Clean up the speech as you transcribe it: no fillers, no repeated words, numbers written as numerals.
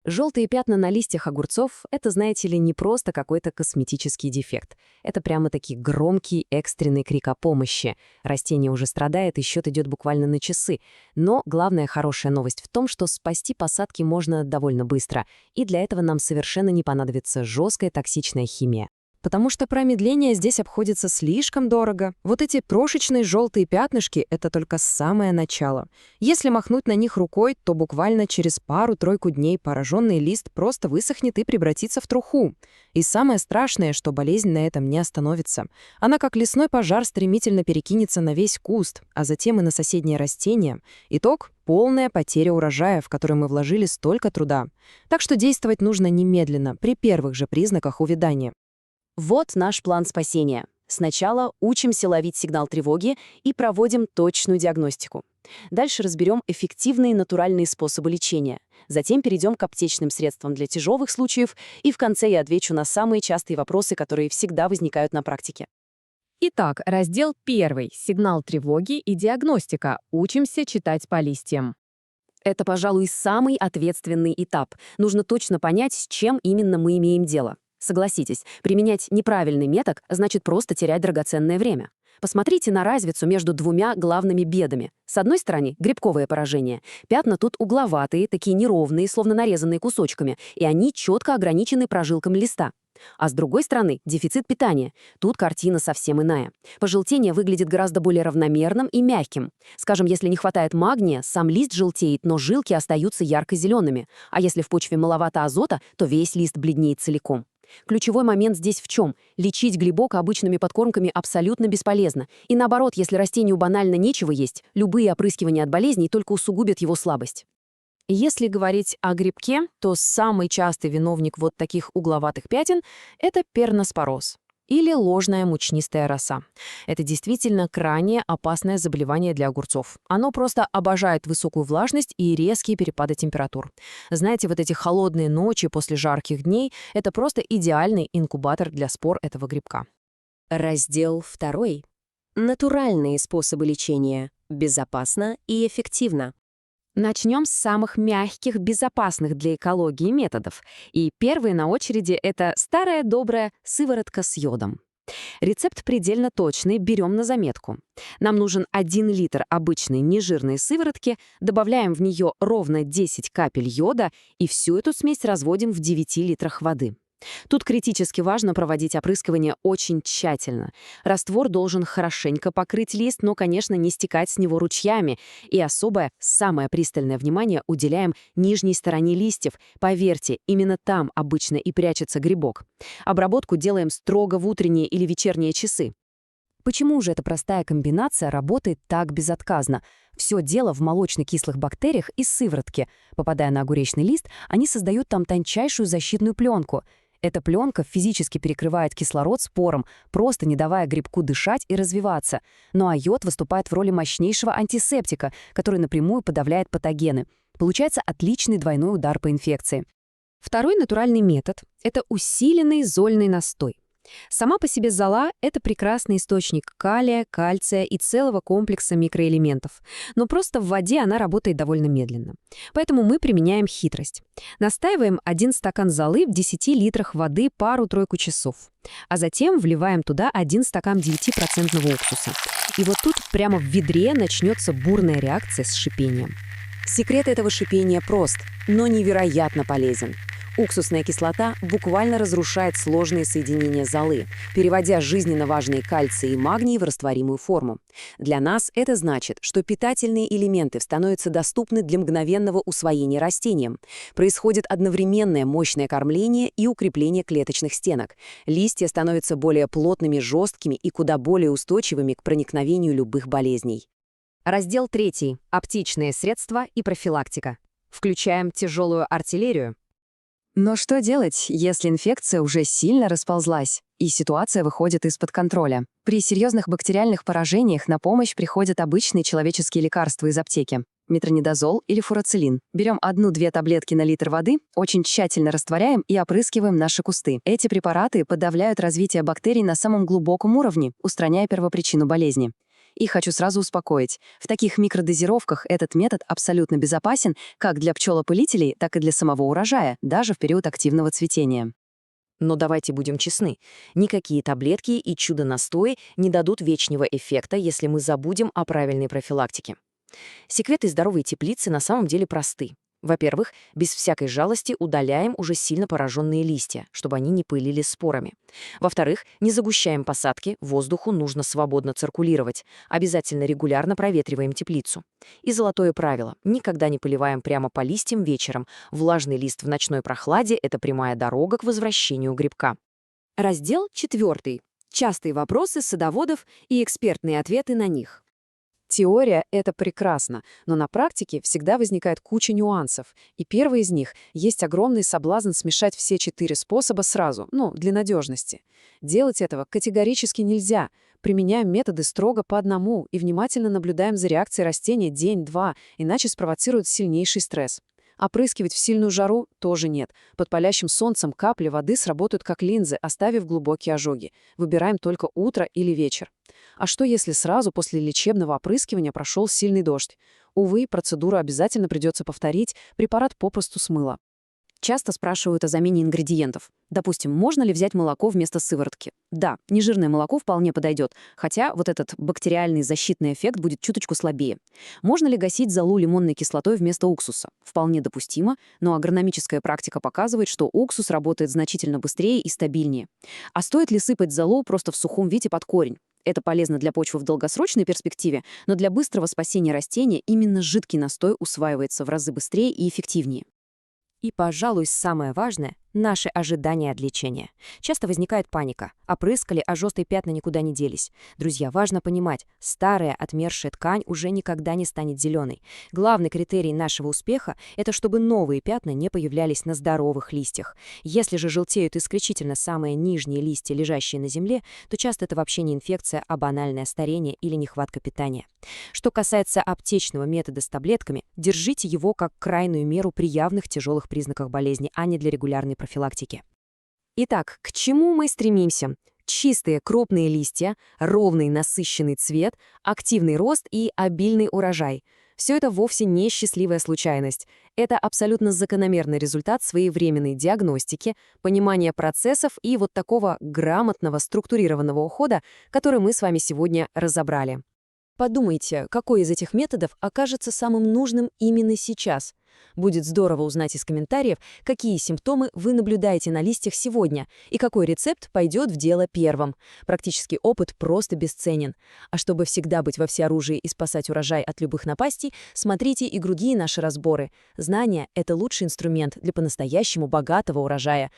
Желтые пятна на листьях огурцов — это, знаете ли, не просто какой-то косметический дефект. Это прямо-таки громкий экстренный крик о помощи. Растение уже страдает, и счет идет буквально на часы. Но главная хорошая новость в том, что спасти посадки можно довольно быстро, и для этого нам совершенно не понадобится жесткая токсичная химия. Потому что промедление здесь обходится слишком дорого. Вот эти крошечные желтые пятнышки — это только самое начало. Если махнуть на них рукой, то буквально через пару-тройку дней пораженный лист просто высохнет и превратится в труху. И самое страшное, что болезнь на этом не остановится. Она, как лесной пожар, стремительно перекинется на весь куст, а затем и на соседние растения. Итог — полная потеря урожая, в который мы вложили столько труда. Так что действовать нужно немедленно, при первых же признаках увядания. Вот наш план спасения. Сначала учимся ловить сигнал тревоги и проводим точную диагностику. Дальше разберем эффективные натуральные способы лечения. Затем перейдем к аптечным средствам для тяжелых случаев, и в конце я отвечу на самые частые вопросы, которые всегда возникают на практике. Итак, раздел 1. Сигнал тревоги и диагностика. Учимся читать по листьям. Это, пожалуй, самый ответственный этап. Нужно точно понять, с чем именно мы имеем дело. Согласитесь, применять неправильный метод значит просто терять драгоценное время. Посмотрите на разницу между двумя главными бедами. С одной стороны, грибковое поражение. Пятна тут угловатые, такие неровные, словно нарезанные кусочками, и они четко ограничены прожилками листа. А с другой стороны, дефицит питания. Тут картина совсем иная. Пожелтение выглядит гораздо более равномерным и мягким. Скажем, если не хватает магния, сам лист желтеет, но жилки остаются ярко-зелеными. А если в почве маловато азота, то весь лист бледнеет целиком. Ключевой момент здесь в чем? Лечить грибок обычными подкормками абсолютно бесполезно. И наоборот, если растению банально нечего есть, любые опрыскивания от болезней только усугубят его слабость. Если говорить о грибке, то самый частый виновник вот таких угловатых пятен — это перноспороз или ложная мучнистая роса. Это действительно крайне опасное заболевание для огурцов. Оно просто обожает высокую влажность и резкие перепады температур. Знаете, вот эти холодные ночи после жарких дней — это просто идеальный инкубатор для спор этого грибка. Раздел 2. Натуральные способы лечения. Безопасно и эффективно. Начнем с самых мягких, безопасных для экологии методов. И первый на очереди — это старая добрая сыворотка с йодом. Рецепт предельно точный, берем на заметку. Нам нужен 1 литр обычной нежирной сыворотки, добавляем в нее ровно 10 капель йода и всю эту смесь разводим в 9 литрах воды. Тут критически важно проводить опрыскивание очень тщательно. Раствор должен хорошенько покрыть лист, но, конечно, не стекать с него ручьями. И самое пристальное внимание уделяем нижней стороне листьев. Поверьте, именно там обычно и прячется грибок. Обработку делаем строго в утренние или вечерние часы. Почему же эта простая комбинация работает так безотказно? Все дело в молочно-кислых бактериях из сыворотки. Попадая на огуречный лист, они создают там тончайшую защитную пленку. Эта пленка физически перекрывает кислород спорам, просто не давая грибку дышать и развиваться. Ну а йод выступает в роли мощнейшего антисептика, который напрямую подавляет патогены. Получается отличный двойной удар по инфекции. Второй натуральный метод — это усиленный зольный настой. Сама по себе зола — это прекрасный источник калия, кальция и целого комплекса микроэлементов. Но просто в воде она работает довольно медленно. Поэтому мы применяем хитрость. Настаиваем 1 стакан золы в 10 литрах воды пару-тройку часов. А затем вливаем туда 1 стакан 9% уксуса. И вот тут прямо в ведре начнется бурная реакция с шипением. Секрет этого шипения прост, но невероятно полезен. Уксусная кислота буквально разрушает сложные соединения золы, переводя жизненно важные кальций и магний в растворимую форму. Для нас это значит, что питательные элементы становятся доступны для мгновенного усвоения растением. Происходит одновременное мощное кормление и укрепление клеточных стенок. Листья становятся более плотными, жесткими и куда более устойчивыми к проникновению любых болезней. Раздел 3. Аптечные средства и профилактика. Включаем тяжелую артиллерию. Но что делать, если инфекция уже сильно расползлась, и ситуация выходит из-под контроля? При серьезных бактериальных поражениях на помощь приходят обычные человеческие лекарства из аптеки. Метронидазол или фурацилин. Берем 1-2 таблетки на литр воды, очень тщательно растворяем и опрыскиваем наши кусты. Эти препараты подавляют развитие бактерий на самом глубоком уровне, устраняя первопричину болезни. И хочу сразу успокоить. В таких микродозировках этот метод абсолютно безопасен как для пчелопылителей, так и для самого урожая, даже в период активного цветения. Но давайте будем честны. Никакие таблетки и чудо-настои не дадут вечного эффекта, если мы забудем о правильной профилактике. Секреты здоровой теплицы на самом деле просты. Во-первых, без всякой жалости удаляем уже сильно пораженные листья, чтобы они не пылились спорами. Во-вторых, не загущаем посадки, воздуху нужно свободно циркулировать. Обязательно регулярно проветриваем теплицу. И золотое правило – никогда не поливаем прямо по листьям вечером. Влажный лист в ночной прохладе – это прямая дорога к возвращению грибка. Раздел 4. Частые вопросы садоводов и экспертные ответы на них. Теория — это прекрасно, но на практике всегда возникает куча нюансов. И первый из них — есть огромный соблазн смешать все 4 способа сразу, для надежности. Делать этого категорически нельзя. Применяем методы строго по одному и внимательно наблюдаем за реакцией растения день-два, иначе спровоцирует сильнейший стресс. Опрыскивать в сильную жару тоже нет. Под палящим солнцем капли воды сработают как линзы, оставив глубокие ожоги. Выбираем только утро или вечер. А что если сразу после лечебного опрыскивания прошел сильный дождь? Увы, процедуру обязательно придется повторить, препарат попросту смыло. Часто спрашивают о замене ингредиентов. Допустим, можно ли взять молоко вместо сыворотки? Да, нежирное молоко вполне подойдет, хотя вот этот бактериальный защитный эффект будет чуточку слабее. Можно ли гасить золу лимонной кислотой вместо уксуса? Вполне допустимо, но агрономическая практика показывает, что уксус работает значительно быстрее и стабильнее. А стоит ли сыпать золу просто в сухом виде под корень? Это полезно для почвы в долгосрочной перспективе, но для быстрого спасения растения именно жидкий настой усваивается в разы быстрее и эффективнее. И, пожалуй, самое важное — наши ожидания от лечения. Часто возникает паника. Опрыскали, а жёстрые пятна никуда не делись. Друзья, важно понимать, старая отмершая ткань уже никогда не станет зеленой. Главный критерий нашего успеха — это чтобы новые пятна не появлялись на здоровых листьях. Если же желтеют исключительно самые нижние листья, лежащие на земле, то часто это вообще не инфекция, а банальное старение или нехватка питания. Что касается аптечного метода с таблетками, держите его как крайнюю меру при явных тяжелых признаках болезни, а не для регулярной профилактики. Итак, к чему мы стремимся? Чистые крупные листья, ровный насыщенный цвет, активный рост и обильный урожай. Все это вовсе не счастливая случайность. Это абсолютно закономерный результат своевременной диагностики, понимания процессов и вот такого грамотного, структурированного ухода, который мы с вами сегодня разобрали. Подумайте, какой из этих методов окажется самым нужным именно сейчас. Будет здорово узнать из комментариев, какие симптомы вы наблюдаете на листьях сегодня и какой рецепт пойдет в дело первым. Практический опыт просто бесценен. А чтобы всегда быть во всеоружии и спасать урожай от любых напастей, смотрите и другие наши разборы. Знания — это лучший инструмент для по-настоящему богатого урожая.